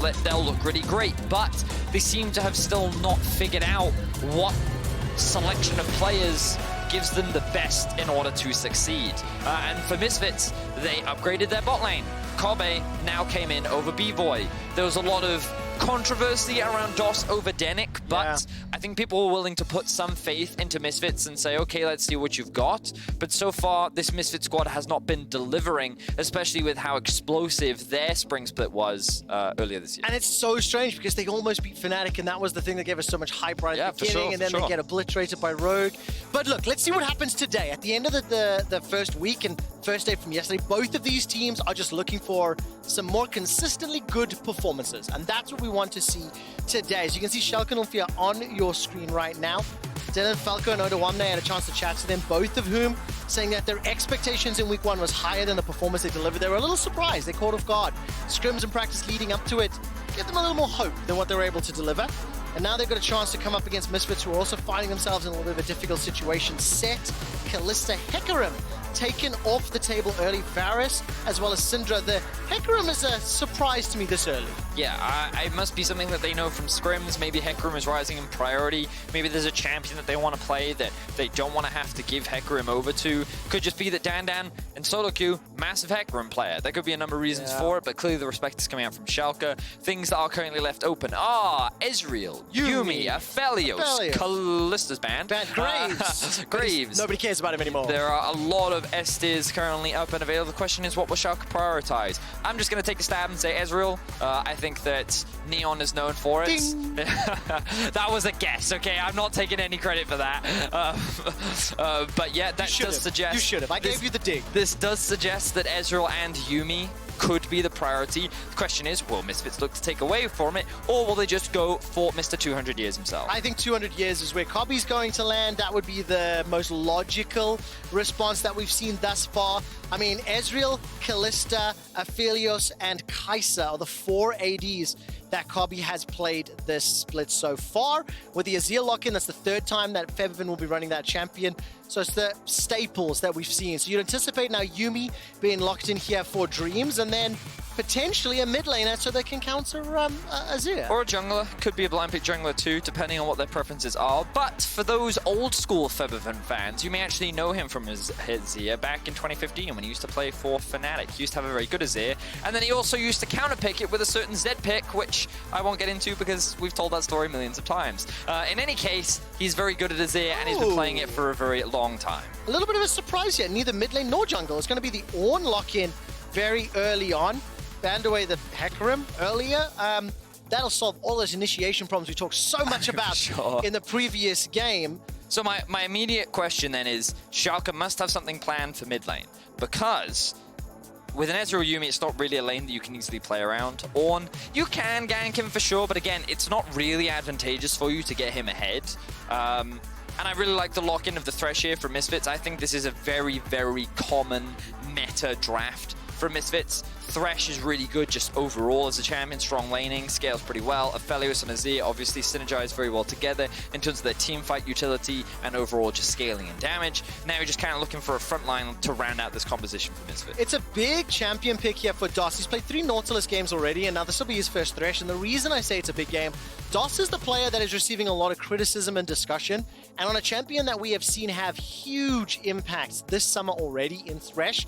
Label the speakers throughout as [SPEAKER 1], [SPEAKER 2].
[SPEAKER 1] they'll look really great, but they seem to have still not figured out what selection of players gives them the best in order to succeed. And for Misfits, they upgraded their bot lane. Kobbe now came in over B-Boy. There was a lot of controversy around DOS over Denick, but I think people were willing to put some faith into Misfits and say, okay, let's see what you've got. But so far, this Misfits squad has not been delivering, especially with how explosive their spring split was earlier this year.
[SPEAKER 2] And it's so strange because they almost beat Fnatic, and that was the thing that gave us so much hype right at the beginning, and then they get obliterated by Rogue. But look, let's see what happens today. At the end of the first week and first day from yesterday, both of these teams are just looking for some more consistently good performances, and that's what we want to see today. As you can see, Schalke and Ulfia on your screen right now. Dylan, Falco, and Odoamne had a chance to chat to them, both of whom saying that their expectations in week 1 was higher than the performance they delivered. They were a little surprised. They caught off guard. Scrims and practice leading up to it give them a little more hope than what they were able to deliver. And now they've got a chance to come up against Misfits, who are also finding themselves in a little bit of a difficult situation. Set, Kalista, Hecarim taken off the table early. Varus, as well as Syndra. The Hecarim is a surprise to me this early.
[SPEAKER 1] Yeah, it must be something that they know from scrims. Maybe Hecarim is rising in priority. Maybe there's a champion that they want to play that they don't want to have to give Hecarim over to. Could just be that Dan and Solo Q, massive Hecarim player. There could be a number of reasons for it, but clearly the respect is coming out from Schalke. Things that are currently left open are Ezreal, Yuumi, Aphelios, Kalista's banned.
[SPEAKER 2] Graves.
[SPEAKER 1] Graves.
[SPEAKER 2] Nobody cares about him anymore.
[SPEAKER 1] There are a lot of S10s currently up and available. The question is, what will Schalke prioritize? I'm just going to take a stab and say Ezreal. I think that Neon is known for it. That was a guess, okay? I'm not taking any credit for that. But yeah, that does suggest...
[SPEAKER 2] You should have. I gave you the dig.
[SPEAKER 1] This does suggest that Ezreal and Yuumi could be the priority. The question is, will Misfits look to take away from it, or will they just go for Mr. 200 Years himself?
[SPEAKER 2] I think 200 Years is where Kobbe's going to land. That would be the most logical response that we've seen thus far. I mean, Ezreal, Kalista, Aphelios, and Kai'Sa are the 4 ADs that Kobbe has played this split so far. With the Azir lock-in, that's the 3rd time that FEBIVEN will be running that champion. So it's the staples that we've seen. So you'd anticipate now Yuumi being locked in here for Dreams, and then potentially a mid laner so they can counter Azir.
[SPEAKER 1] Or a jungler. Could be a blind pick jungler too, depending on what their preferences are. But for those old school FEBIVEN fans, you may actually know him from his Azir back in 2015 when he used to play for Fnatic. He used to have a very good Azir. And then he also used to counterpick it with a certain Z pick, which I won't get into because we've told that story millions of times. In any case, he's very good at Azir, and he's been playing it for a very long time.
[SPEAKER 2] A little bit of a surprise here. Neither mid lane nor jungle. It's going to be the Ornn lock-in very early on. Banned away the Hecarim earlier. That'll solve all those initiation problems we talked so much about in the previous game.
[SPEAKER 1] So my immediate question then is, Schalke must have something planned for mid lane, because with an Ezreal Yuumi, it's not really a lane that you can easily play around. Ornn, you can gank him for sure, but again, it's not really advantageous for you to get him ahead. And I really like the lock-in of the Thresh here from Misfits. I think this is a very, very common meta draft for Misfits. Thresh is really good just overall as a champion, strong laning, scales pretty well. Aphelios and Azir obviously synergize very well together in terms of their team fight utility and overall just scaling and damage. Now you're just kind of looking for a front line to round out this composition for Misfits.
[SPEAKER 2] It's a big champion pick here for DOS. He's played 3 Nautilus games already, and now this will be his first Thresh. And the reason I say it's a big game, DOS is the player that is receiving a lot of criticism and discussion, and on a champion that we have seen have huge impacts this summer already in Thresh.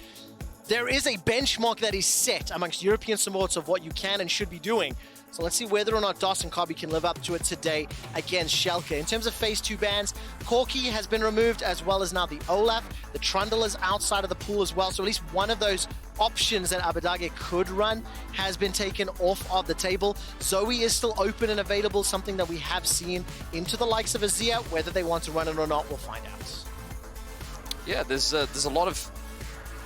[SPEAKER 2] There is a benchmark that is set amongst European supports of what you can and should be doing. So let's see whether or not DOS and Kobbe can live up to it today against Schalke. In terms of phase 2 bans, Corki has been removed, as well as now the Olaf. The Trundle is outside of the pool as well. So at least one of those options that Abbedagge could run has been taken off of the table. Zoe is still open and available, something that we have seen into the likes of Azir. Whether they want to run it or not, we'll find out.
[SPEAKER 1] Yeah, there's a lot of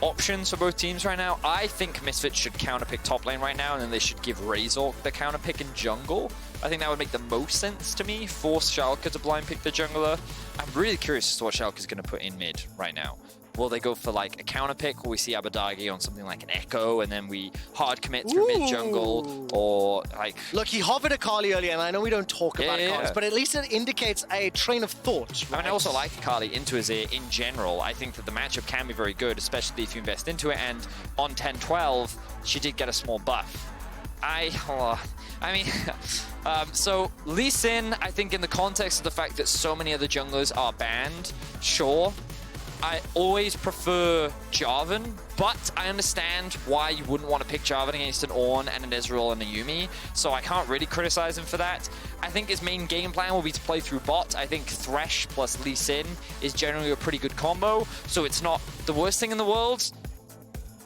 [SPEAKER 1] options for both teams right now. I think Misfits should counterpick top lane right now, and then they should give Razork the counterpick in jungle. I think that would make the most sense to me, force Schalke to blind pick the jungler. I'm really curious as to what Schalke is going to put in mid right now. Will they go for like a counter pick? Will we see Abbedagge on something like an Echo and then we hard commit through mid jungle? Or like...
[SPEAKER 2] Look, he hovered a Kali earlier, and I know we don't talk about Kalis, but at least it indicates a train of thought. Right?
[SPEAKER 1] I mean, I also like Kali into Azir in general. I think that the matchup can be very good, especially if you invest into it. And on 10-12, she did get a small buff. So Lee Sin, I think in the context of the fact that so many other junglers are banned, sure. I always prefer Jarvan, but I understand why you wouldn't want to pick Jarvan against an Ornn and an Ezreal and a Yuumi, so I can't really criticize him for that. I think his main game plan will be to play through bot. I think Thresh plus Lee Sin is generally a pretty good combo, so it's not the worst thing in the world.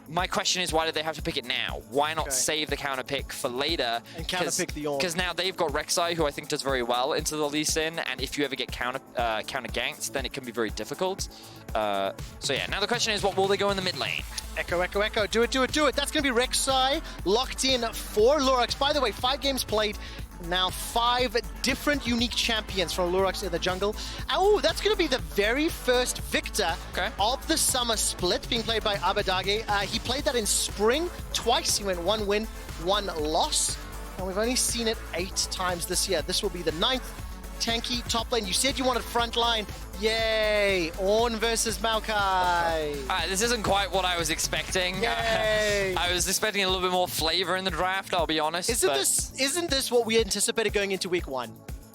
[SPEAKER 1] My question is, why did they have to pick it now? Why not save the counter pick for later?
[SPEAKER 2] And counter pick the Ornn.
[SPEAKER 1] Because now they've got Rek'Sai, who I think does very well into the Lee Sin, and if you ever get counter ganked, then it can be very difficult. So yeah, now the question is, what will they go in the mid lane?
[SPEAKER 2] Echo, echo, echo. Do it, do it, do it. That's going to be Rek'Sai locked in for Lurox. By the way, 5 games played. Now 5 different unique champions from Lurox in the jungle. Oh, that's going to be the very first Viktor of the summer split being played by Abbedagge. He played that in spring twice. He went 1 win, 1 loss. And we've only seen it 8 times this year. This will be the 9th tanky top lane. You said you wanted front line. Yay! Ornn versus Maokai.
[SPEAKER 1] This isn't quite what I was expecting.
[SPEAKER 2] Yay!
[SPEAKER 1] I was expecting a little bit more flavor in the draft, I'll be honest.
[SPEAKER 2] Isn't this what we anticipated going into week 1?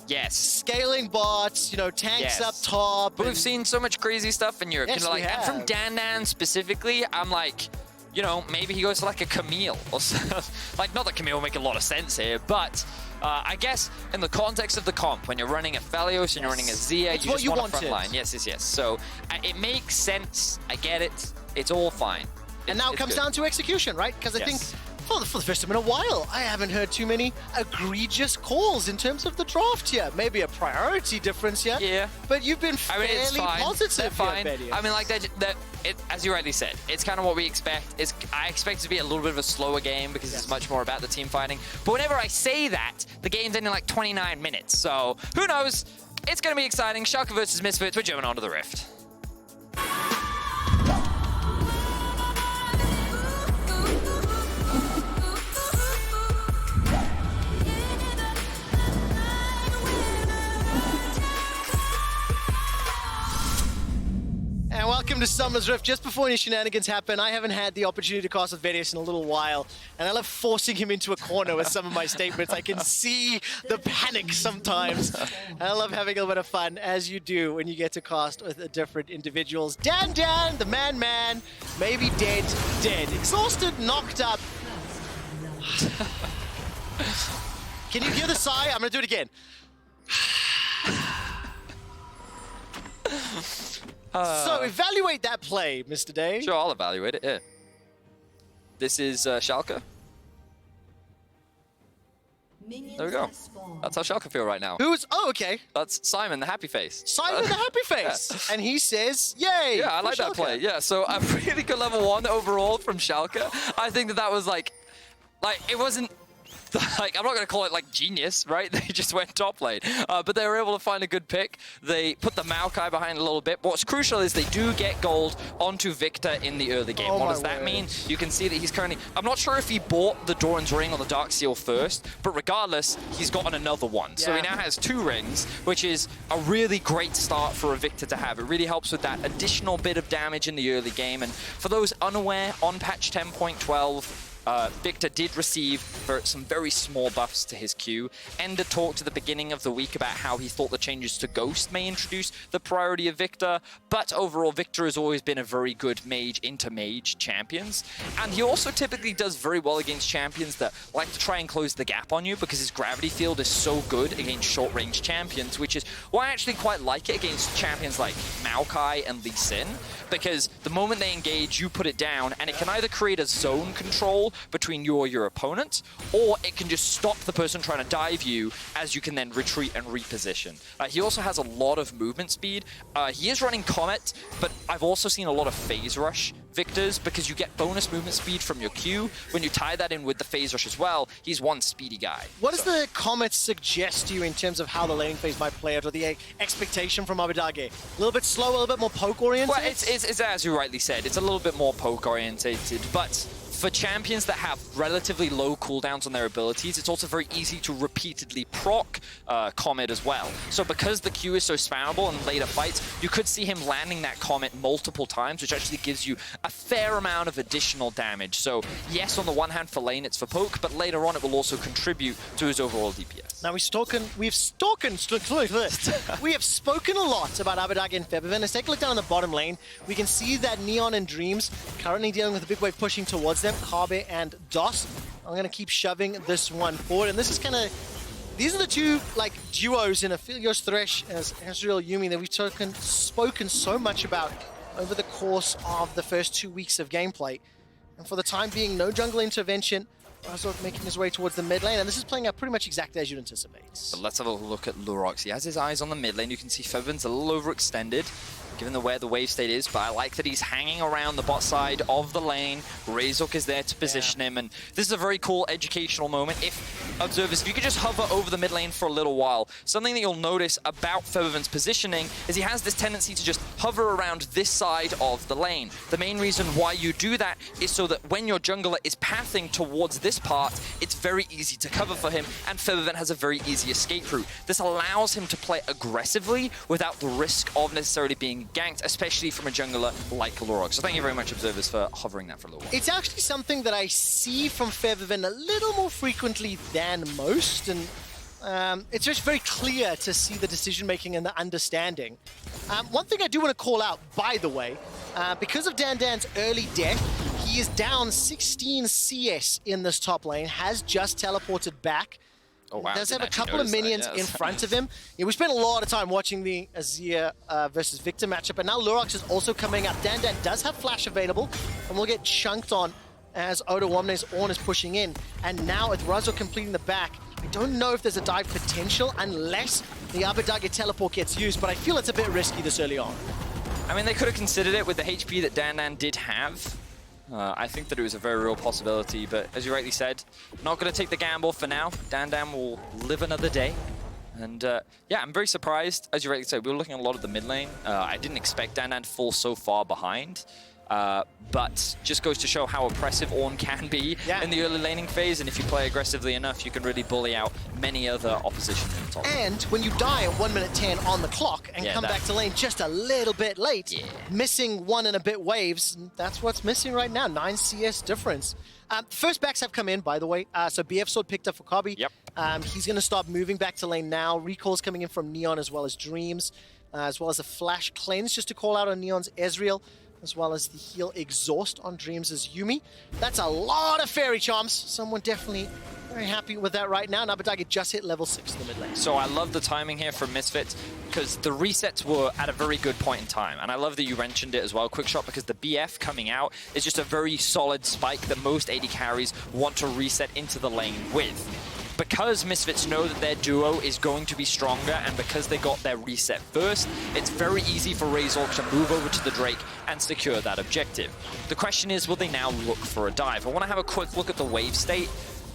[SPEAKER 1] Yes.
[SPEAKER 2] Scaling bots, you know, tanks up top.
[SPEAKER 1] But we've seen so much crazy stuff in Europe.
[SPEAKER 2] Yes,
[SPEAKER 1] and from Dan specifically, I'm like, you know, maybe he goes to like a Camille or something. Like, not that Camille will make a lot of sense here, but I guess in the context of the comp, when you're running Aphelios and you're running Azir, you just want a front line. Yes. So it makes sense. I get it. It's all fine.
[SPEAKER 2] And now it comes down to execution, right? Because I think for the first time in a while, I haven't heard too many egregious calls in terms of the draft here. Maybe a priority difference here.
[SPEAKER 1] Yeah.
[SPEAKER 2] But you've been fairly positive.
[SPEAKER 1] They're fine. I mean, like, as you rightly said, it's kind of what we expect. I expect it to be a little bit of a slower game because it's much more about the team fighting. But whenever I say that, the game's ending in like 29 minutes. So who knows? It's going to be exciting. Schalke versus Misfits. We're jumping onto the Rift.
[SPEAKER 2] And welcome to Summer's Rift. Just before any shenanigans happen, I haven't had the opportunity to cast with Vedius in a little while, and I love forcing him into a corner with some of my statements. I can see the panic sometimes. I love having a little bit of fun, as you do when you get to cast with different individuals. Dan, the man, maybe dead, exhausted, knocked up. Can you hear the sigh? I'm gonna do it again. So evaluate that play, Mr. Day.
[SPEAKER 1] Sure, I'll evaluate it, yeah. This is Schalke. There we go. That's how Schalke feel right now.
[SPEAKER 2] Oh, okay.
[SPEAKER 1] That's Simon, the happy face.
[SPEAKER 2] Simon, the happy face. Yeah. And he says, yay.
[SPEAKER 1] Yeah, I like that play. Yeah, so a really good level 1 overall from Schalke. I think that was like, it wasn't, like, I'm not going to call it like genius, right? They just went top lane. But they were able to find a good pick. They put the Maokai behind a little bit. But what's crucial is they do get gold onto Viktor in the early game. What does that mean? You can see that he's currently... I'm not sure if he bought the Doran's ring or the Darksteel first, but regardless, he's gotten another one. Yeah. So he now has 2 rings, which is a really great start for a Viktor to have. It really helps with that additional bit of damage in the early game. And for those unaware, on patch 10.12, Viktor did receive some very small buffs to his Q. Ender talked at the beginning of the week about how he thought the changes to Ghost may introduce the priority of Viktor, but overall Viktor has always been a very good mage into mage champions, and he also typically does very well against champions that like to try and close the gap on you because his gravity field is so good against short-range champions, which is why I actually quite like it against champions like Maokai and Lee Sin, because the moment they engage, you put it down, and it can either create a zone control between you or your opponent, or it can just stop the person trying to dive you as you can then retreat and reposition. He also has a lot of movement speed. He is running Comet, but I've also seen a lot of phase rush Victors because you get bonus movement speed from your Q. When you tie that in with the phase rush as well, he's one speedy guy.
[SPEAKER 2] What does the Comet suggest to you in terms of how the laning phase might play out, or the expectation from Abbedagge? A little bit slow, a little bit more poke oriented?
[SPEAKER 1] Well, it's as you rightly said, it's a little bit more poke orientated, but for champions that have relatively low cooldowns on their abilities, it's also very easy to repeatedly proc Comet as well. So because the Q is so spammable in later fights, you could see him landing that Comet multiple times, which actually gives you a fair amount of additional damage. So yes, on the one hand for lane, it's for poke, but later on it will also contribute to his overall DPS.
[SPEAKER 2] Now we have spoken a lot about Abbedagge and FEBIVEN. Let's take a look down on the bottom lane. We can see that Neon and Dreams currently dealing with a big wave pushing towards them. Kobbe and DOS. I'm going to keep shoving this one forward. And this is kind of... These are the two like duos in Aphelios, Thresh, as Ezreal, Yuumi that we've spoken so much about over the course of the first 2 weeks of gameplay. And for the time being, no jungle intervention. Razork making his way towards the mid lane, and this is playing out pretty much exactly as you'd anticipate.
[SPEAKER 1] But let's have a look at Lurox. He has his eyes on the mid lane. You can see FEBIVEN's a little overextended, given where the wave state is, but I like that he's hanging around the bot side of the lane. Razork is there to position him, and this is a very cool educational moment. If observers, if you could just hover over the mid lane for a little while, something that you'll notice about FEBIVEN's positioning is he has this tendency to just hover around this side of the lane. The main reason why you do that is so that when your jungler is pathing towards this part, it's very easy to cover for him, and FEBIVEN has a very easy escape route. This allows him to play aggressively without the risk of necessarily being ganked, especially from a jungler like Lurox. So thank you very much, observers, for hovering that for a little while.
[SPEAKER 2] It's actually something that I see from FEBIVEN a little more frequently than most, and it's just very clear to see the decision-making and the understanding. One thing I do want to call out, by the way, because of Dandan's early death, he is down 16 CS in this top lane, has just teleported back.
[SPEAKER 1] Oh, wow.
[SPEAKER 2] Does have a couple of minions in front of him. Yeah, we spent a lot of time watching the Azir versus Viktor matchup, but now Lurox is also coming up. Dandan does have flash available, and will get chunked on as Odoamne's Ornn is pushing in. And now with Razork completing the back, I don't know if there's a dive potential unless the Abbedagge teleport gets used, but I feel it's a bit risky this early on.
[SPEAKER 1] I mean, they could have considered it with the HP that Dandan did have. I think that it was a very real possibility, but as you rightly said, not going to take the gamble for now. Dandan will live another day. And yeah, I'm very surprised. As you rightly said, we were looking at a lot of the mid lane. I didn't expect Dandan to fall so far behind. But just goes to show how oppressive Ornn can be in the early laning phase, and if you play aggressively enough, you can really bully out many other opposition in the top.
[SPEAKER 2] And when you die at 1 minute 10 on the clock and come back to lane just a little bit late, missing 1 and a bit waves, that's what's missing right now, 9 CS difference. First backs have come in, by the way. So BF Sword picked up for Kobbe. He's going to start moving back to lane now. Recalls coming in from Neon as well as Dreams, as well as a flash cleanse just to call out on Neon's Ezreal, as well as the heal exhaust on Dreams' Yuumi. That's a lot of fairy charms. Someone definitely very happy with that right now. And Abbedagge just hit level 6 in the mid lane.
[SPEAKER 1] So I love the timing here from Misfits, because the resets were at a very good point in time. And I love that you mentioned it as well, Quick Shot, because the BF coming out is just a very solid spike that most AD carries want to reset into the lane with. Because Misfits know that their duo is going to be stronger, and because they got their reset first, it's very easy for Razork to move over to the Drake and secure that objective. The question is, will they now look for a dive? I want to have a quick look at the wave state.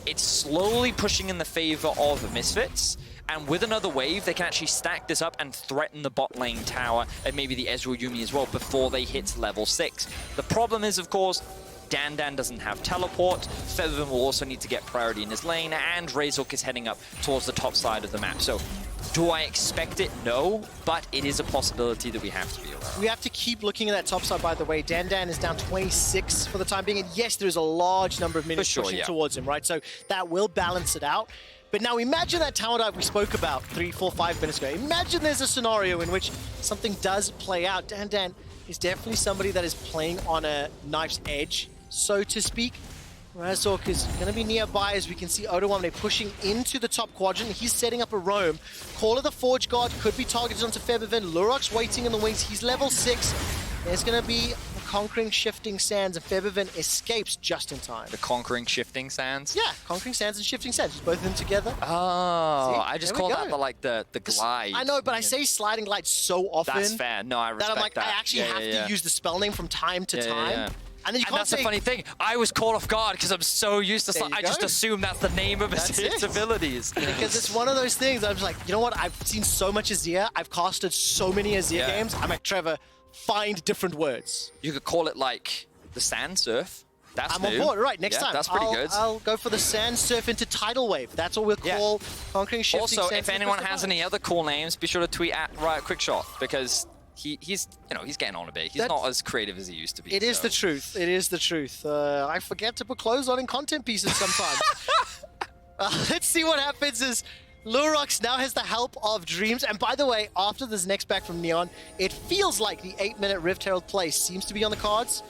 [SPEAKER 1] It's slowly pushing in the favor of Misfits, and with another wave, they can actually stack this up and threaten the bot lane tower and maybe the Ezreal Yuumi as well before they hit level 6. The problem is, of course, Dandan doesn't have teleport, FEBIVEN will also need to get priority in his lane, and Razork is heading up towards the top side of the map. So, do I expect it? No, but it is a possibility that we have to be aware of.
[SPEAKER 2] We have to keep looking at that top side, by the way. Dandan is down 26 for the time being, and yes, there's a large number of minions pushing towards him, right? So that will balance it out. But now imagine that tower dive we spoke about 3, 4, 5 minutes ago. Imagine there's a scenario in which something does play out. Dandan is definitely somebody that is playing on a knife's edge, so to speak. Razork is going to be nearby, as we can see Odoamne pushing into the top quadrant. He's setting up a roam. Call of the Forge Guard could be targeted onto FEBIVEN. Lurox waiting in the wings. He's level 6. There's going to be a Conquering Shifting Sands, and FEBIVEN escapes just in time.
[SPEAKER 1] The Conquering Shifting Sands?
[SPEAKER 2] Yeah, Conquering Sands and Shifting Sands. Both of them together.
[SPEAKER 1] Oh,
[SPEAKER 2] see?
[SPEAKER 1] I just call that the glide.
[SPEAKER 2] I know, but I say sliding glide so often.
[SPEAKER 1] That's fair. No, I respect that.
[SPEAKER 2] I'm like, I actually have to use the spell name from time to time. And then you can't
[SPEAKER 1] that's the funny thing. I was caught off guard because I'm so used to I just assume that's the name of its abilities.
[SPEAKER 2] Because it's one of those things, I was like, you know what? I've seen so much Azir. I've casted so many Azir games. I'm like, Trevor, find different words.
[SPEAKER 1] You could call it like the sand surf.
[SPEAKER 2] I'm on board. Right, next time.
[SPEAKER 1] That's pretty good.
[SPEAKER 2] I'll go for the Sand Surf into Tidal Wave. That's what we'll call Conquering Shifting.
[SPEAKER 1] Also, if anyone has any other cool names, be sure to tweet at Riot Quickshot, because he's getting on a bit. He's not as creative as he used to be.
[SPEAKER 2] It is the truth. It is the truth. I forget to put clothes on in content pieces sometimes. Let's see what happens as Lurox now has the help of Dreams. And by the way, after this next back from Neon, it feels like the 8-minute Rift Herald play seems to be on the cards.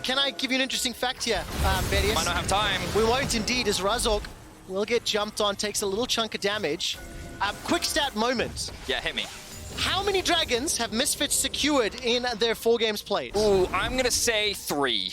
[SPEAKER 2] Can I give you an interesting fact here, Bedius?
[SPEAKER 1] Might not have time.
[SPEAKER 2] We won't indeed, as Razork will get jumped on, takes a little chunk of damage. Quick stat moment.
[SPEAKER 1] Yeah, hit me.
[SPEAKER 2] How many dragons have Misfits secured in their 4 games played?
[SPEAKER 1] Ooh, I'm going to say 3.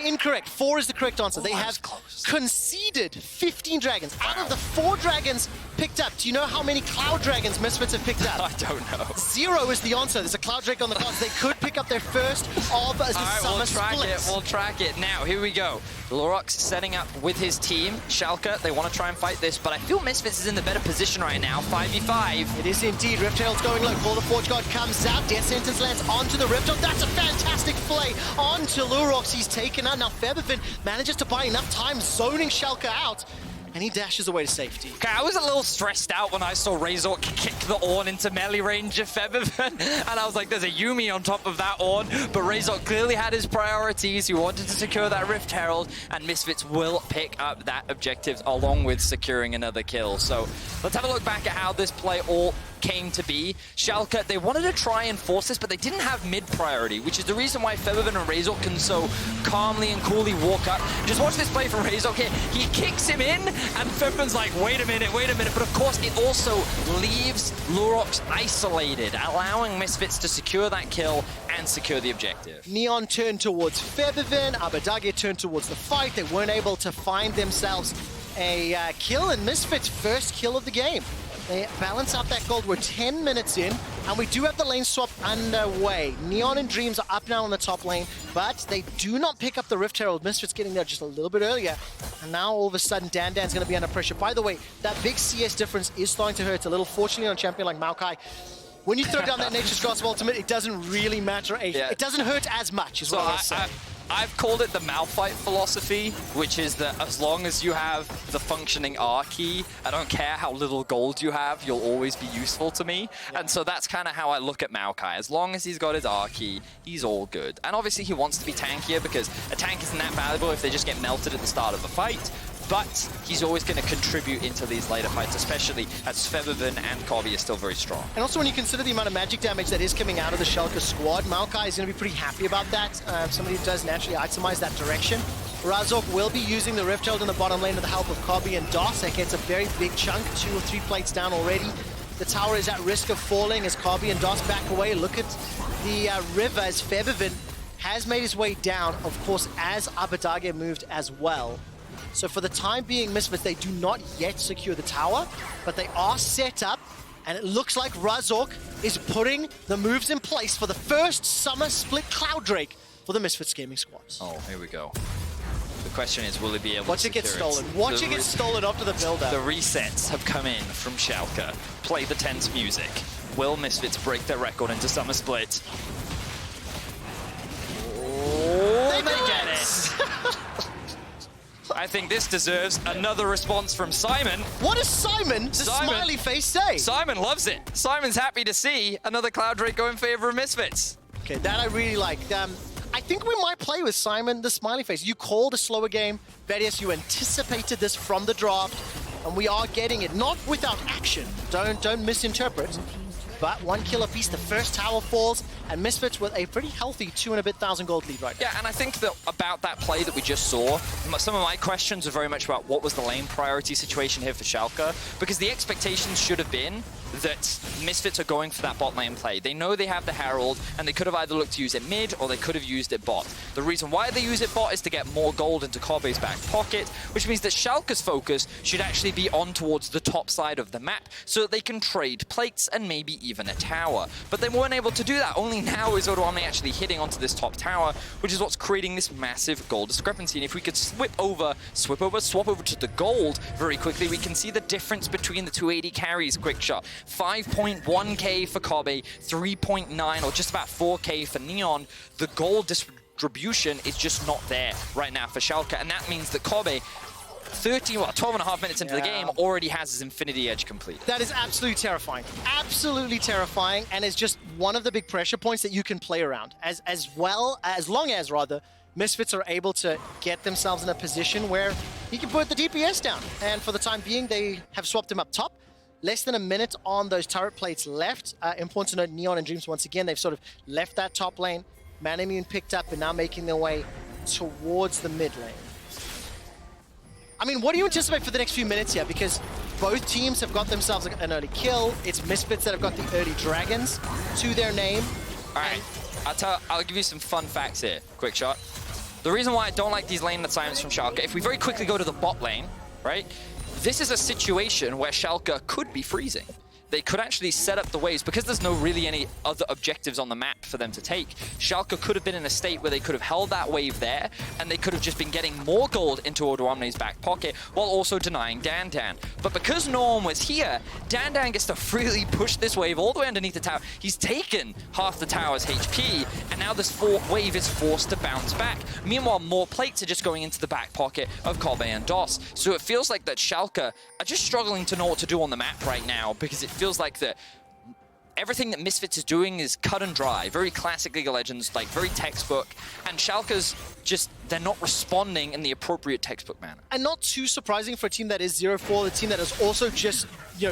[SPEAKER 2] Incorrect. 4 is the correct answer. They have conceded 15 dragons. Out of the 4 dragons picked up, do you know how many Cloud Dragons Misfits have picked up?
[SPEAKER 1] I don't know.
[SPEAKER 2] 0 is the answer. There's a Cloud Drake on the cards. They could pick up their first of the summer splits.
[SPEAKER 1] We'll track it. Now, here we go. Lurox setting up with his team. Schalke, they want to try and fight this, but I feel Misfits is in the better position right now. 5v5.
[SPEAKER 2] It is indeed. Rift Herald's going low. Call the Forge God comes out. Death Sentence lands onto the Rift Herald. That's a fantastic play onto Lurox. He's taken out. Now FEBIVEN manages to buy enough time, zoning Schalke out, and he dashes away to safety.
[SPEAKER 1] Okay, I was a little stressed out when I saw Razork kick the Ornn into melee range of FEBIVEN, and I was like, there's a Yuumi on top of that Ornn, but Razork clearly had his priorities. He wanted to secure that Rift Herald, and Misfits will pick up that objective along with securing another kill. So let's have a look back at how this play all came to be. Schalke, they wanted to try and force this, but they didn't have mid priority, which is the reason why FEBIVEN and Razork can so calmly and coolly walk up. Just watch this play from Razork here. He kicks him in, and FEBIVEN's like, wait a minute. But of course, it also leaves Lurox isolated, allowing Misfits to secure that kill and secure the objective.
[SPEAKER 2] Neon turned towards FEBIVEN. Abbedagge turned towards the fight. They weren't able to find themselves a kill, and Misfits' first kill of the game. They balance out that gold. We're 10 minutes in, and we do have the lane swap underway. Neon and Dreams are up now on the top lane, but they do not pick up the Rift Herald. Misfits getting there just a little bit earlier, and now all of a sudden Dan's going to be under pressure. By the way, that big CS difference is starting to hurt a little. Fortunately, on a champion like Maokai, when you throw down that Nature's Grasp ultimate, it doesn't really matter. It doesn't hurt as much, is what I was saying.
[SPEAKER 1] I've called it the Malphite philosophy, which is that as long as you have the functioning R key, I don't care how little gold you have, you'll always be useful to me. Yeah. And so that's kind of how I look at Maokai. As long as he's got his R key, he's all good. And obviously he wants to be tankier because a tank isn't that valuable if they just get melted at the start of a fight. But he's always going to contribute into these later fights, especially as FEBIVEN and Kobbe are still very strong.
[SPEAKER 2] And also when you consider the amount of magic damage that is coming out of the Schalke squad, Maokai is going to be pretty happy about that. Somebody who does naturally itemize that direction. Razork will be using the Rift Herald in the bottom lane with the help of Kobbe and DOS. That gets a very big chunk, 2 or 3 plates down already. The tower is at risk of falling as Kobbe and DOS back away. Look at the river as FEBIVEN has made his way down, of course, as Abbedagge moved as well. So for the time being, Misfits, they do not yet secure the tower, but they are set up, and it looks like Razork is putting the moves in place for the first summer split Cloud Drake for the Misfits gaming squads.
[SPEAKER 1] Oh, here we go. The question is, will he be able
[SPEAKER 2] to secure it? Watch it get stolen after the build-up.
[SPEAKER 1] The resets have come in from Schalke. Play the tense music. Will Misfits break their record into summer split? Oh, they get it! I think this deserves another response from Simon.
[SPEAKER 2] What does Simon, the smiley face, say?
[SPEAKER 1] Simon loves it. Simon's happy to see another Cloud Drake go in favor of Misfits.
[SPEAKER 2] Okay, that I really like. I think we might play with Simon, the smiley face. You called a slower game. Bedius, you anticipated this from the draft, and we are getting it. Not without action. Don't misinterpret. But 1 kill apiece, the first tower falls, and Misfits with a pretty healthy 2 and a bit thousand gold lead right now.
[SPEAKER 1] Yeah, and I think that about that play that we just saw, some of my questions are very much about what was the lane priority situation here for Schalke, because the expectations should have been that Misfits are going for that bot lane play. They know they have the Herald, and they could have either looked to use it mid, or they could have used it bot. The reason why they use it bot is to get more gold into Kobbe's back pocket, which means that Schalke's focus should actually be on towards the top side of the map, so that they can trade plates and maybe even a tower. But they weren't able to do that. Only now is Odoamne actually hitting onto this top tower, which is what's creating this massive gold discrepancy. And if we could swap over to the gold very quickly, we can see the difference between the 280 carries. Quick shot. 5.1k for Kobbe, 3.9 or just about 4k for Neon. The gold distribution is just not there right now for Schalke, and that means that Kobbe, 12 and a half minutes into the game, already has his Infinity Edge completed.
[SPEAKER 2] That is absolutely terrifying. Absolutely terrifying, and it's just one of the big pressure points that you can play around. As long as Misfits are able to get themselves in a position where he can put the DPS down. And for the time being, they have swapped him up top. Less than a minute on those turret plates left. Important to note, Neon and Dreams, once again, they've sort of left that top lane. Manamune picked up and now making their way towards the mid lane. I mean, what do you anticipate for the next few minutes here? Because both teams have got themselves an early kill. It's Misfits that have got the early dragons to their name.
[SPEAKER 1] All right, I'll give you some fun facts here. Quick shot. The reason why I don't like these lane assignments from Schalke, if we very quickly go to the bot lane, right? This is a situation where Schalke could be freezing. They could actually set up the waves because there's no really any other objectives on the map for them to take. Schalke could have been in a state where they could have held that wave there and they could have just been getting more gold into Odoamne's back pocket while also denying Dan. But because Norm was here, Dan gets to freely push this wave all the way underneath the tower. He's taken half the tower's HP and now this wave is forced to bounce back. Meanwhile, more plates are just going into the back pocket of Kobbe and DOS. So it feels like that Schalke are just struggling to know what to do on the map right now because it feels like that everything that Misfits is doing is cut and dry, very classic League of Legends, like very textbook, and Schalke's just, they're not responding in the appropriate textbook manner.
[SPEAKER 2] And not too surprising for a team that is 0-4, the team that has also just,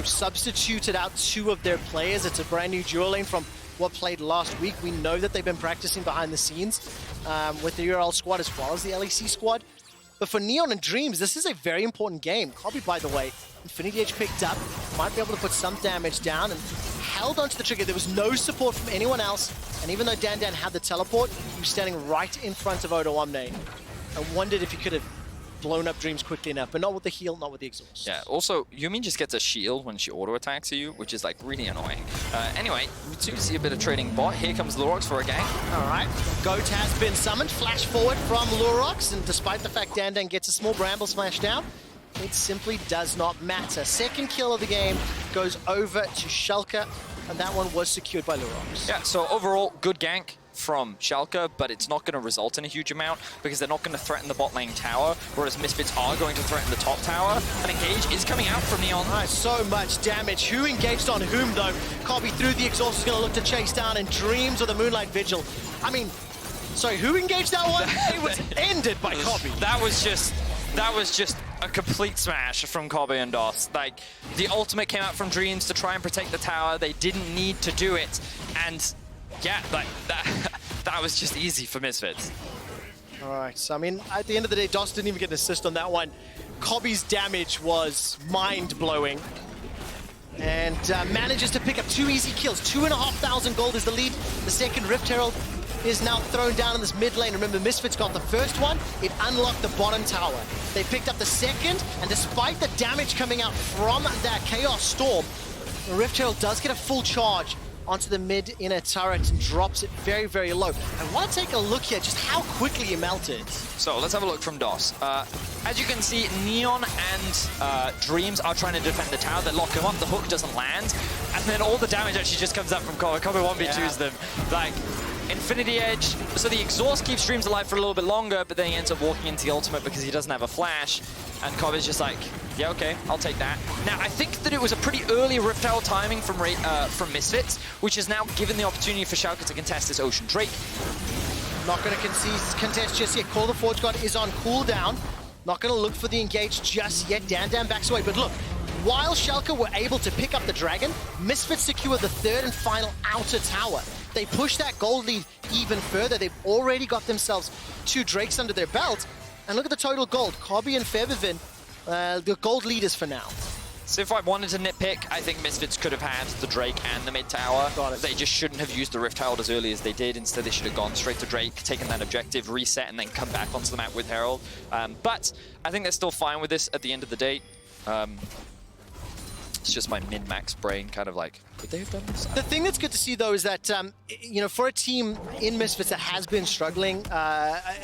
[SPEAKER 2] substituted out 2 of their players. It's a brand new duo lane from what played last week. We know that they've been practicing behind the scenes with the URL squad as well as the LEC squad. But for Neon and Dreams, this is a very important game. Kobbe, by the way, Infinity Edge picked up, might be able to put some damage down and held onto the trigger. There was no support from anyone else. And even though Dan had the teleport, he was standing right in front of Odoamne. I wondered if he could have blown up Dreams quickly enough, but not with the heal, not with the exhaust.
[SPEAKER 1] Yeah, also, Yuumi just gets a shield when she auto-attacks you, which is, like, really annoying. Anyway, we do see a bit of trading bot. Here comes Lurox for a gank.
[SPEAKER 2] All right, Goat has been summoned. Flash forward from Lurox, and despite the fact Dan gets a small Bramble Smash down, it simply does not matter. Second kill of the game goes over to Schalke, and that one was secured by Lurox.
[SPEAKER 1] Yeah, so overall, good gank from Schalke, but it's not going to result in a huge amount because they're not going to threaten the bot lane tower, whereas Misfits are going to threaten the top tower. An engage is coming out from Neon.
[SPEAKER 2] All right, so much damage. Who engaged on whom, though? Kobbe through the exhaust is going to look to chase down, and Dreams of the Moonlight Vigil. I mean, sorry, who engaged that one? It was ended by Kobbe.
[SPEAKER 1] That was just a complete smash from Kobbe and DOS. Like, the ultimate came out from Dreams to try and protect the tower. They didn't need to do it, and yeah, like that was just easy for Misfits.
[SPEAKER 2] All right, so I mean, at the end of the day, DOS didn't even get an assist on that one. Kobbe's damage was mind-blowing. And manages to pick up 2 easy kills. 2,500 gold is the lead. The second Rift Herald is now thrown down in this mid lane. Remember, Misfits got the first one. It unlocked the bottom tower. They picked up the second, and despite the damage coming out from that Chaos Storm, the Rift Herald does get a full charge onto the mid inner turret and drops it very, very low. I want to take a look here just how quickly he melted.
[SPEAKER 1] So let's have a look from DOS. As you can see, Neon and Dreams are trying to defend the tower. They lock him up, the hook doesn't land, and then all the damage actually just comes up from Kobbe. Kobbe 1v2s them. Like, Infinity Edge, so the exhaust keeps Dreams alive for a little bit longer, but then he ends up walking into the ultimate because he doesn't have a flash, and Kobbe's just like, yeah, okay, I'll take that. Now, I think that it was a pretty early Rift Herald timing from Misfits, which has now given the opportunity for Schalke to contest this Ocean Drake.
[SPEAKER 2] Not going to contest just yet. Call the Forge God is on cooldown. Not going to look for the engage just yet. Dan backs away, but look, while Schalke were able to pick up the dragon, Misfits secure the third and final outer tower. They push that gold lead even further. They've already got themselves 2 Drakes under their belt. And look at the total gold. Kobbe and FEBIVEN, the gold leaders for now.
[SPEAKER 1] So if I wanted to nitpick, I think Misfits could have had the Drake and the mid tower.
[SPEAKER 2] Got it.
[SPEAKER 1] They just shouldn't have used the Rift Herald as early as they did. Instead, they should have gone straight to Drake, taken that objective, reset, and then come back onto the map with Herald. But I think they're still fine with this at the end of the day. It's just my min-max brain kind of like, could they have done this?
[SPEAKER 2] The thing that's good to see, though, is that, for a team in Misfits that has been struggling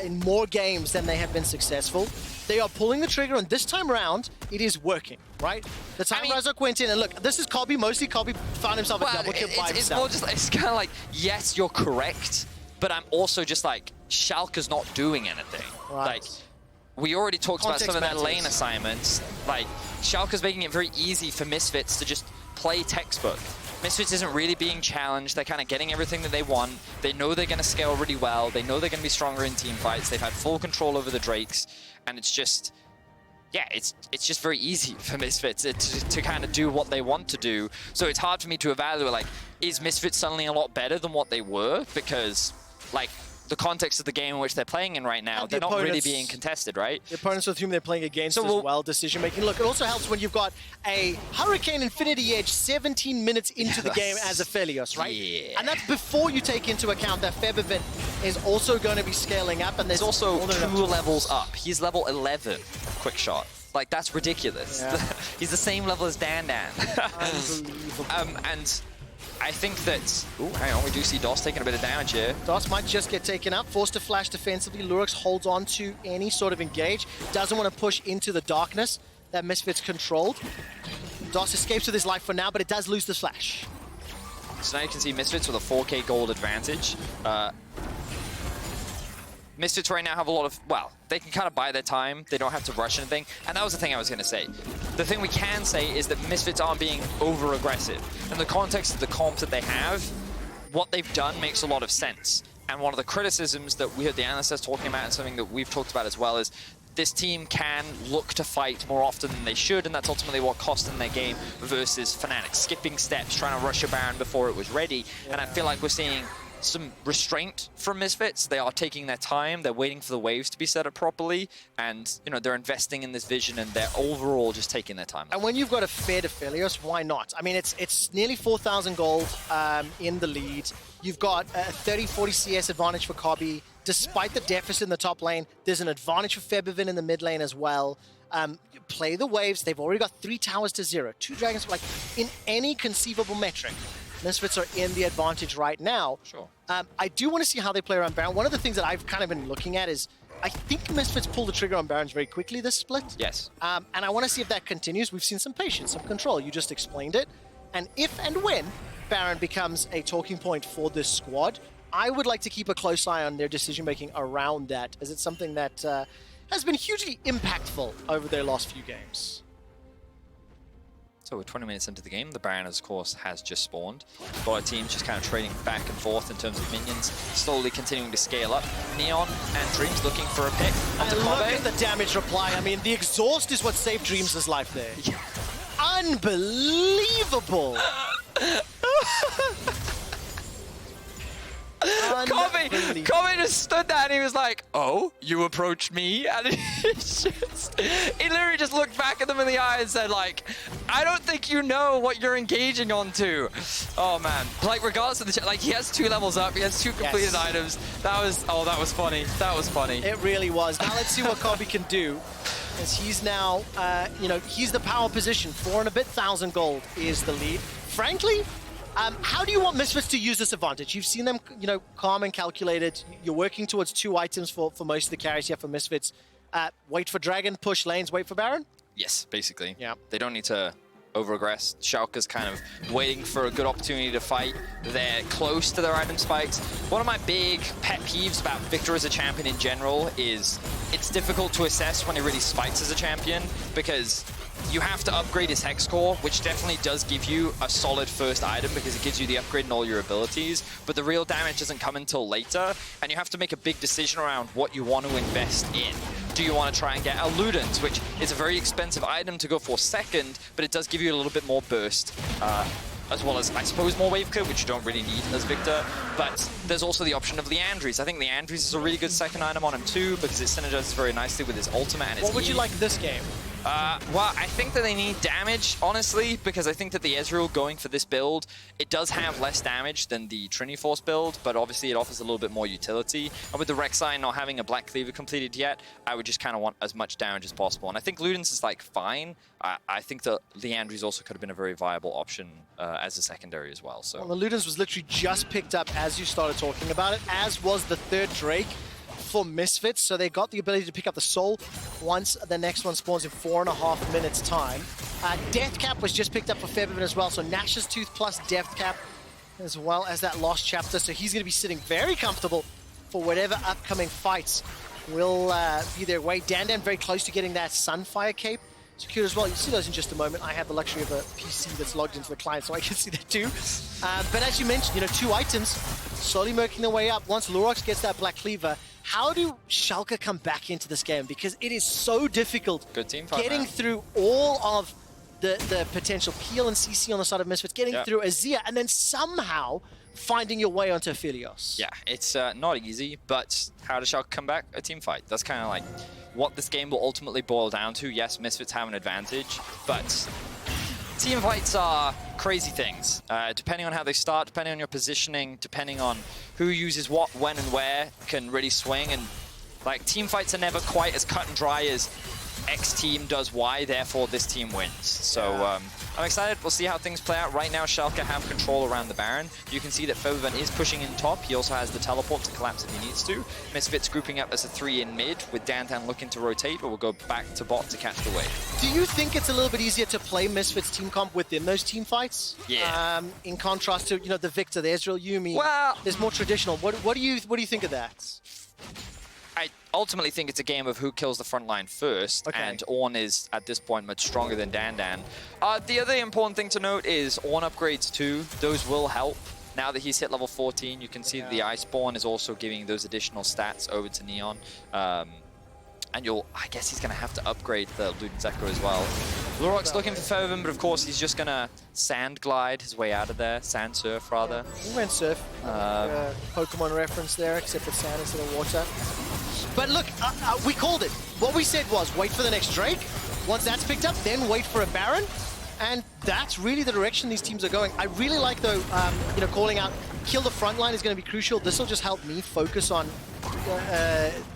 [SPEAKER 2] in more games than they have been successful, they are pulling the trigger, and this time around, it is working, right? The time Razork went in, and look, this is Kobbe, mostly Kobbe found himself a double kill by himself.
[SPEAKER 1] It's more just, it's kind of like, yes, you're correct, but I'm also just like, Schalke's not doing anything.
[SPEAKER 2] Right.
[SPEAKER 1] Like, we already talked
[SPEAKER 2] Context
[SPEAKER 1] about some of their
[SPEAKER 2] matters.
[SPEAKER 1] lane assignments. Like, Schalke's making it very easy for Misfits to just play textbook. Misfits isn't really being challenged. They're kind of getting everything that they want. They know they're going to scale really well. They know they're going to be stronger in team fights. They've had full control over the Drakes. And it's just, yeah, it's just very easy for Misfits to kind of do what they want to do. So it's hard for me to evaluate, like, is Misfits suddenly a lot better than what they were? Because, like, the context of the game in which they're playing in right now, they're not really being contested, right?
[SPEAKER 2] The opponents with whom they're playing against as well, decision-making. Look, it also helps when you've got a Hurricane Infinity Edge 17 minutes into the game as Aphelios, right?
[SPEAKER 1] Yeah.
[SPEAKER 2] And that's before you take into account that FEBIVEN is also going to be scaling up, and there's
[SPEAKER 1] also 2 levels up. He's level 11, quick shot. Like, that's ridiculous. Yeah. He's the same level as Dan.
[SPEAKER 2] Unbelievable.
[SPEAKER 1] And I think that... Ooh, hang on, we do see DOS taking a bit of damage here.
[SPEAKER 2] DOS might just get taken out, forced to flash defensively. Lurox holds on to any sort of engage. Doesn't want to push into the darkness that Misfits controlled. DOS escapes with his life for now, but it does lose the flash.
[SPEAKER 1] So now you can see Misfits with a 4k gold advantage. Misfits right now have a lot of, well, they can kind of buy their time. They don't have to rush anything. And that was the thing I was going to say. The thing we can say is that Misfits aren't being over-aggressive. In the context of the comps that they have, what they've done makes a lot of sense. And one of the criticisms that we heard the analysts talking about, and something that we've talked about as well, is this team can look to fight more often than they should, and that's ultimately what cost them their game versus Fnatic. Skipping steps, trying to rush a Baron before it was ready. And I feel like we're seeing some restraint from Misfits. They are taking their time, they're waiting for the waves to be set up properly, and you know, they're investing in this vision, and they're overall just taking their time.
[SPEAKER 2] And when you've got a fed Aphelios, why not? I mean, it's nearly 4,000 gold in the lead. You've got a 30-40 CS advantage for Kobbe. Despite the deficit in the top lane, there's an advantage for FEBIVEN in the mid lane as well. Play the waves. They've already got 3 towers to 0. 2 dragons, like, in any conceivable metric. Misfits are in the advantage right now.
[SPEAKER 1] Sure.
[SPEAKER 2] I do want to see how they play around Baron. One of the things that I've kind of been looking at is I think Misfits pull the trigger on Barons very quickly this split.
[SPEAKER 1] Yes.
[SPEAKER 2] And I want to see if that continues. We've seen some patience, some control. You just explained it. And if and when Baron becomes a talking point for this squad, I would like to keep a close eye on their decision-making around that, as it's something that has been hugely impactful over their last few games.
[SPEAKER 1] So we're 20 minutes into the game. The Baron, of course, has just spawned. Both teams just kind of trading back and forth in terms of minions, slowly continuing to scale up. Neon and Dreams looking for a pick.
[SPEAKER 2] And look at the damage reply. I mean, the exhaust is what saved Dreams' life there. Yeah. Unbelievable!
[SPEAKER 1] Kobbe just stood there and he was like, "Oh, you approached me?" And he literally just looked back at them in the eye and said, like, "I don't think you know what you're engaging onto." Oh man, like regardless of the like, he has 2 levels up, he has 2 completed items. That was funny. That was funny.
[SPEAKER 2] It really was. Now let's see what Kobbe can do, as he's now, you know, he's the power position. 4 and a bit thousand gold is the lead. Frankly, how do you want Misfits to use this advantage? You've seen them, you know, calm and calculated. You're working towards 2 items for most of the carries here for Misfits. Wait for Dragon, push lanes, wait for Baron?
[SPEAKER 1] Yes, basically.
[SPEAKER 2] Yeah.
[SPEAKER 1] They don't need to over-aggress. Schalke's kind of waiting for a good opportunity to fight. They're close to their item spikes. One of my big pet peeves about Viktor as a champion in general is it's difficult to assess when he really spikes as a champion, because you have to upgrade his hex core, which definitely does give you a solid first item because it gives you the upgrade in all your abilities, but the real damage doesn't come until later, and you have to make a big decision around what you want to invest in. Do you want to try and get a Ludens, which is a very expensive item to go for second, but it does give you a little bit more burst, as well as, I suppose, more wave clear, which you don't really need as Viktor. But there's also the option of Leandries. I think Leandries is a really good second item on him too, because it synergizes very nicely with his ultimate and his
[SPEAKER 2] What would you like this game?
[SPEAKER 1] Well, I think that they need damage, honestly, because I think that the Ezreal going for this build, it does have less damage than the Triniforce build, but obviously it offers a little bit more utility. And with the Rek'Sai not having a Black Cleaver completed yet, I would just kind of want as much damage as possible. And I think Ludens is, like, fine. I think that Leandries also could have been a very viable option as a secondary as well. So.
[SPEAKER 2] Well, the Ludens was literally just picked up as you started talking about it, as was the 3rd Drake for Misfits, so they got the ability to pick up the soul once the next one spawns in 4.5 minutes time. Death Cap was just picked up for FEBIVEN as well, so Nash's Tooth plus Death Cap as well as that Lost Chapter, so he's going to be sitting very comfortable for whatever upcoming fights will be their way. Dan very close to getting that Sunfire cape secured as well. You'll see those in just a moment. I have the luxury of a PC that's logged into the client, so I can see that too. But as you mentioned, you know, 2 items slowly working their way up. Once Lurox gets that Black Cleaver, how do Schalke come back into this game? Because it is so difficult getting through all of the potential peel and CC on the side of Misfits, getting through Azir, and then somehow finding your way onto Aphelios.
[SPEAKER 1] Yeah, it's not easy, but how does Schalke come back? A team fight. That's kind of like what this game will ultimately boil down to. Yes, Misfits have an advantage, but team fights are crazy things. Depending on how they start, depending on your positioning, depending on who uses what, when, and where, can really swing. And like, team fights are never quite as cut and dry as X team does Y, therefore this team wins. So I'm excited. We'll see how things play out. Right now, Schalke have control around the Baron. You can see that FEBIVEN is pushing in top. He also has the teleport to collapse if he needs to. Misfits grouping up as a 3 in mid, with Dan looking to rotate, but we'll go back to bot to catch the wave.
[SPEAKER 2] Do you think it's a little bit easier to play Misfits team comp within those team fights?
[SPEAKER 1] Yeah.
[SPEAKER 2] In contrast to, you know, the Viktor, the Ezreal, Yuumi.
[SPEAKER 1] Well,
[SPEAKER 2] is more traditional. What do you think of that?
[SPEAKER 1] I ultimately think it's a game of who kills the front line first, and Ornn is, at this point, much stronger than Dan. The other important thing to note is Ornn upgrades too. Those will help. Now that he's hit level 14, you can see that the Iceborne is also giving those additional stats over to Neon. And I guess he's going to have to upgrade the Luden's Echo as well. Lurox looking for FEBIVEN, but of course he's just going to sand glide his way out of there. Sand surf, rather.
[SPEAKER 2] He went surf. Pokemon reference there, except for sand instead of water. But look, we called it. What we said was, wait for the next Drake. Once that's picked up, then wait for a Baron. And that's really the direction these teams are going. I really like, though, you know, calling out, kill the front line is going to be crucial. This will just help me focus on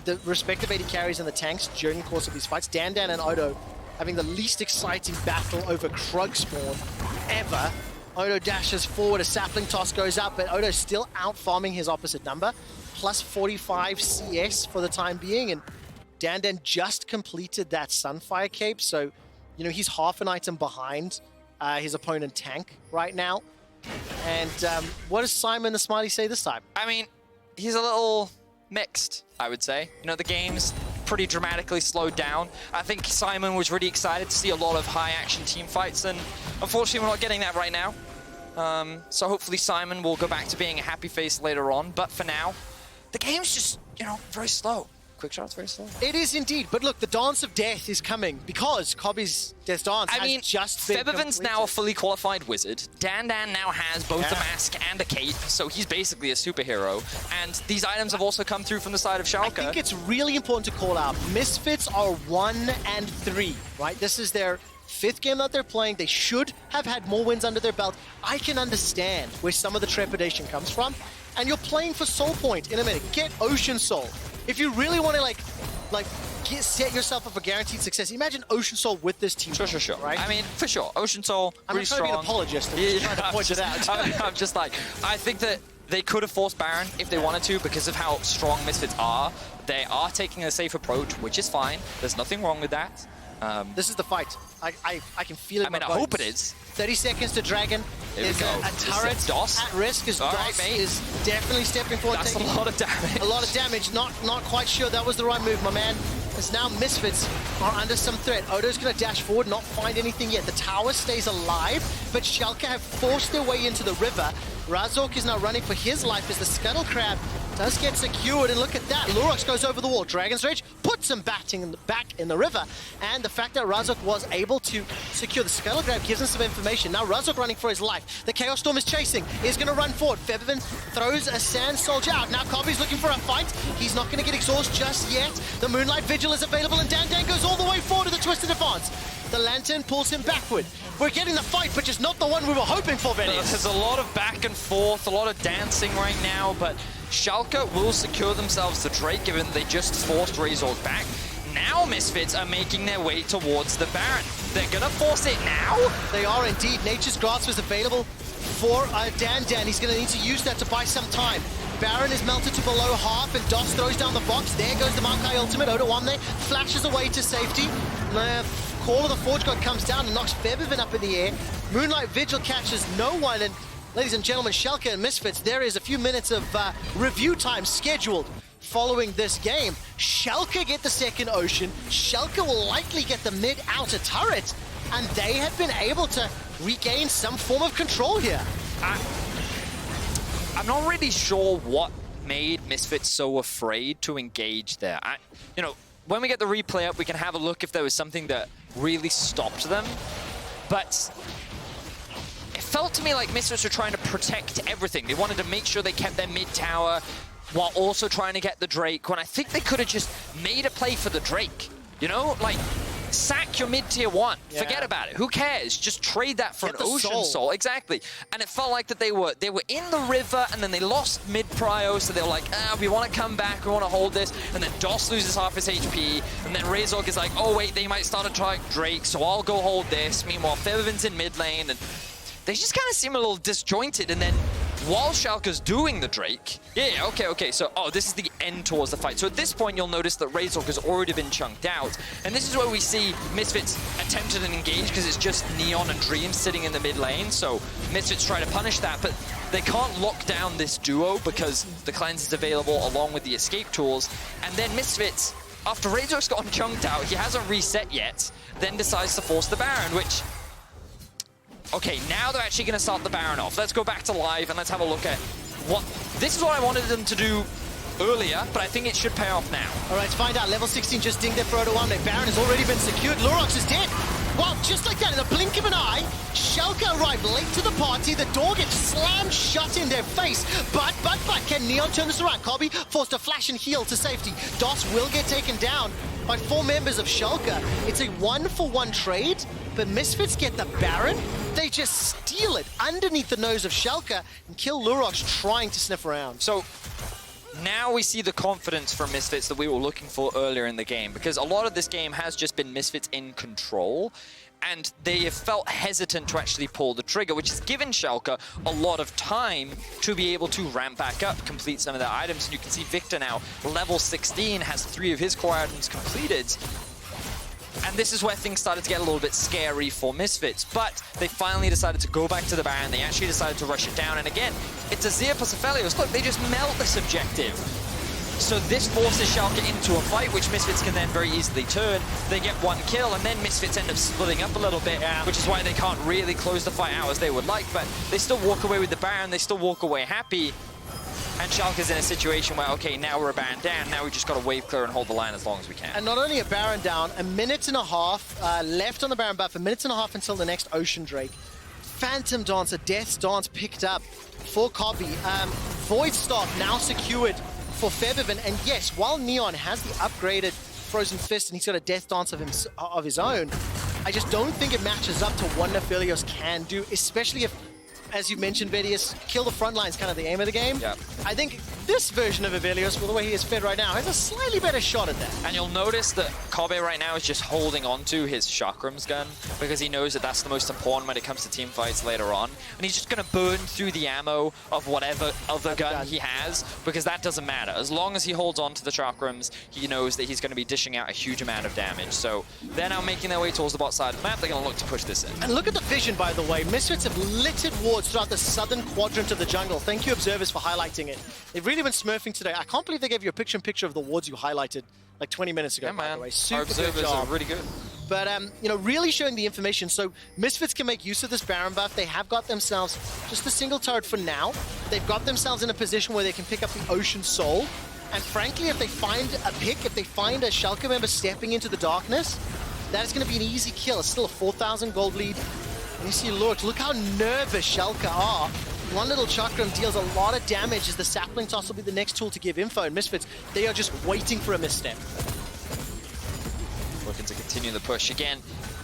[SPEAKER 2] the respective AD carries and the tanks during the course of these fights. Dan and Odo having the least exciting battle over Krug spawn ever. Odo dashes forward, a sapling toss goes up, but Odo's still out farming his opposite number. Plus 45 CS for the time being, and Dan just completed that Sunfire cape, so you know he's half an item behind his opponent tank right now. And what does Simon the Smiley say this time?
[SPEAKER 1] I mean, he's a little mixed, I would say. You know, the game's pretty dramatically slowed down. I think Simon was really excited to see a lot of high-action team fights, and unfortunately we're not getting that right now. So hopefully Simon will go back to being a happy face later on, but for now, the game's just, you know, very slow. Quick shots, very slow.
[SPEAKER 2] It is indeed, but look, the Dance of Death is coming because Kobbe's Death Dance has just been
[SPEAKER 1] FEBIVEN's now a fully qualified wizard. Dan now has both a mask and a cape, so he's basically a superhero. And these items have also come through from the side of Schalke.
[SPEAKER 2] I think it's really important to call out, Misfits are 1 and 3, right? This is their 5th game that they're playing. They should have had more wins under their belt. I can understand where some of the trepidation comes from. And you're playing for Soul Point in a minute. Get Ocean Soul. If you really want to set yourself up for guaranteed success, imagine Ocean Soul with this team.
[SPEAKER 1] Sure.
[SPEAKER 2] Right?
[SPEAKER 1] I mean, for sure. Ocean Soul, really strong.
[SPEAKER 2] I'm not trying to be an apologist. I'm just trying to point it out.
[SPEAKER 1] I'm just like, I think that they could have forced Baron if they wanted to because of how strong Misfits are. They are taking a safe approach, which is fine. There's nothing wrong with that.
[SPEAKER 2] This is the fight. I can feel it.
[SPEAKER 1] I mean, I hope it is.
[SPEAKER 2] 30 seconds to Dragon. There's a turret at risk as DOS is definitely stepping forward.
[SPEAKER 1] That's a lot of damage.
[SPEAKER 2] A lot of damage. Not quite sure that was the right move, my man. As now Misfits are under some threat. Odo's going to dash forward, not find anything yet. The tower stays alive, but Schalke have forced their way into the river. Razork is now running for his life as the Scuttle Crab does get secured, and look at that. Lurox goes over the wall. Dragon's Rage puts him back in the river, and the fact that Razork was able to secure the Scuttle Crab gives him some information. Now Razork running for his life. The Chaos Storm is chasing. Is going to run forward. FEBIVEN throws a Sand Soldier out. Now Kobbe's looking for a fight. He's not going to get exhaust just yet. The Moonlight Vigil is available, and Dan goes all the way forward to the Twisted Advance. The Lantern pulls him backward. We're getting the fight, but just not the one we were hoping for, Benny.
[SPEAKER 1] There's a lot of back and forth, a lot of dancing right now, but Schalke will secure themselves the Drake, given they just forced Razork back. Now Misfits are making their way towards the Baron. They're gonna force it now?
[SPEAKER 2] They are indeed. Nature's Grasp is available for Dan. He's gonna need to use that to buy some time. Baron is melted to below half, and DOS throws down the box. There goes the Maokai ultimate. Odoamne flashes away to safety. Call of the Forge God comes down and knocks FEBIVEN up in the air. Moonlight Vigil catches no one, and ladies and gentlemen, Schalke and Misfits, there is a few minutes of review time scheduled following this game. Schalke get the second Ocean. Schalke will likely get the mid-outer turret, and they have been able to regain some form of control here.
[SPEAKER 1] I'm not really sure what made Misfits so afraid to engage there. You know, when we get the replay up, we can have a look if there was something that really stopped them. But it felt to me like Misfits were trying to protect everything. They wanted to make sure they kept their mid tower while also trying to get the Drake, when I think they could have just made a play for the Drake. You know, like, sack your mid-tier 1. Yeah. Forget about it. Who cares? Just trade that for an Ocean Soul. Exactly. And it felt like that they were in the river, and then they lost mid-prio, so they were like, we want to come back, we want to hold this. And then DOS loses half his HP, and then Razork is like, oh wait, they might start to try Drake, so I'll go hold this. Meanwhile, FEBIVEN's in mid lane, and they just kind of seem a little disjointed. And then while Schalke's doing the Drake, okay, so, this is the end towards the fight. So at this point, you'll notice that Razork has already been chunked out. And this is where we see Misfits attempted an engage, because it's just Neon and Dream sitting in the mid lane. So Misfits try to punish that, but they can't lock down this duo because the cleanse is available along with the escape tools. And then Misfits, after Razork's gotten chunked out, he hasn't reset yet, then decides to force the Baron, which... Okay, now they're actually going to start the Baron off. Let's go back to live and let's have a look at what... This is what I wanted them to do earlier, but I think it should pay off now.
[SPEAKER 2] All right, let's find out. Level 16 just dinged there for Odoamne. Baron has already been secured. Lurox is dead. Wow, just like that, in the blink of an eye, Schalke arrived late to the party. The door gets slammed shut in their face. But, can Neon turn this around? Kobbe forced to flash and heal to safety. DOS will get taken down by 4 members of Schalke. It's a 1-for-1 trade, but Misfits get the Baron. They just steal it underneath the nose of Schalke and kill Lurox trying to sniff around.
[SPEAKER 1] So now we see the confidence from Misfits that we were looking for earlier in the game, because a lot of this game has just been Misfits in control, and they have felt hesitant to actually pull the trigger, which has given Schalke a lot of time to be able to ramp back up, complete some of their items. And you can see Viktor now, level 16, has 3 of his core items completed. And this is where things started to get a little bit scary for Misfits, but they finally decided to go back to the Baron. They actually decided to rush it down, and again, it's Azir plus Aphelios. Look, they just melt this objective. So this forces Schalke into a fight, which Misfits can then very easily turn. They get 1 kill, and then Misfits end up splitting up a little bit, which is why they can't really close the fight out as they would like, but they still walk away with the Baron, they still walk away happy. And Schalke's in a situation where, okay, now we're a Baron down, now we just got to wave clear and hold the line as long as we can.
[SPEAKER 2] And not only a Baron down, a minute and a half left on the Baron buff, a minute and a half until the next Ocean Drake. Phantom Dancer, Death's Dance picked up for Kobbe. Void Staff now secured for FEBIVEN. And yes, while Neon has the upgraded Frozen Fist and he's got a Death Dance of his own, I just don't think it matches up to what Aphelios can do, especially if, as you mentioned, Vedius, kill the front line is kind of the aim of the game.
[SPEAKER 1] Yep.
[SPEAKER 2] I think this version of Aphelios, with the way he is fed right now, has a slightly better shot at that.
[SPEAKER 1] And you'll notice that Kobbe right now is just holding on to his Chakrams gun, because he knows that that's the most important when it comes to team fights later on. And he's just going to burn through the ammo of whatever other gun he has, because that doesn't matter. As long as he holds on to the Chakrams, he knows that he's going to be dishing out a huge amount of damage. So they're now making their way towards the bot side of the map. They're going to look to push this in.
[SPEAKER 2] And look at the vision, by the way. Misfits have littered wards throughout the southern quadrant of the jungle. Thank you, observers, for highlighting it. They've really been smurfing today. I can't believe they gave you a picture-in-picture of the wards you highlighted like 20 minutes ago, by the way. Super
[SPEAKER 1] Our observers
[SPEAKER 2] good job.
[SPEAKER 1] are really good.
[SPEAKER 2] But, you know, really showing the information. So Misfits can make use of this Baron buff. They have got themselves just a single turret for now. They've got themselves in a position where they can pick up the Ocean Soul. And frankly, if they find a pick, if they find a Schalke member stepping into the darkness, that is going to be an easy kill. It's still a 4,000 gold lead. And you see Lurox, look how nervous Schalke are. One little Chakram deals a lot of damage as the Sapling Toss will be the next tool to give info. And Misfits, they are just waiting for a misstep.
[SPEAKER 1] Looking to continue the push. Again,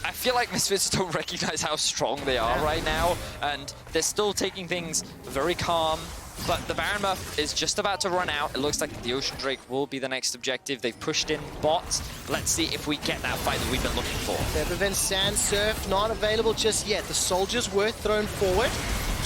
[SPEAKER 1] I feel like Misfits don't recognize how strong they are right now, and they're still taking things very calm. But the Baron buff is just about to run out. It looks like the Ocean Drake will be the next objective. They've pushed in bots. Let's see if we get that fight that we've been looking for.
[SPEAKER 2] FEBIVEN Sand Surf not available just yet. The soldiers were thrown forward.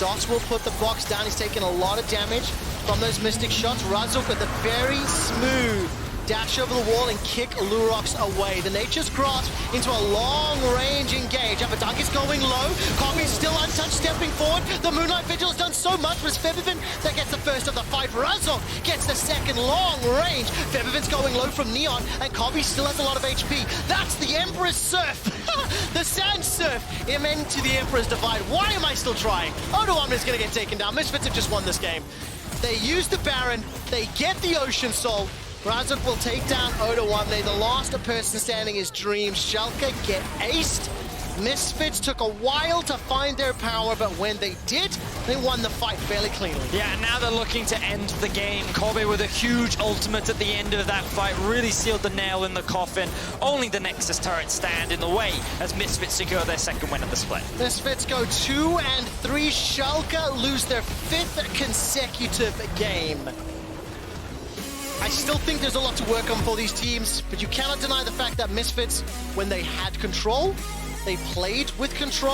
[SPEAKER 2] DOS will put the box down. He's taken a lot of damage from those Mystic shots. Razork with a very smooth dash over the wall and kick Lurox away. The Nature's Grasp into a long-range engage. Abbedagge is going low. Kobbe's still untouched, stepping forward. forward. The Moonlight Vigil has done so much, but it's FEBIVEN that gets the first of the fight. Razork gets the second long range. FEBIVEN's going low from Neon, and Kobbe still has a lot of HP. That's the Emperor's Surf. The Sand Surf. Amen to the Emperor's Divide. Why am I still trying? Odoamne is going to get taken down. Misfits have just won this game. They use the Baron. They get the Ocean Soul. Razork will take down Odoamne. The last person standing is Dreams. Schalke get aced. Misfits took a while to find their power, but when they did, they won the fight fairly cleanly.
[SPEAKER 1] Yeah, and now they're looking to end the game. Kobbe with a huge ultimate at the end of that fight really sealed the nail in the coffin. Only the Nexus turret stand in the way as Misfits secure their second win of the split.
[SPEAKER 2] Misfits go 2-3. Schalke lose their 5th consecutive game. I still think there's a lot to work on for these teams, but you cannot deny the fact that Misfits, when they had control, they played with control.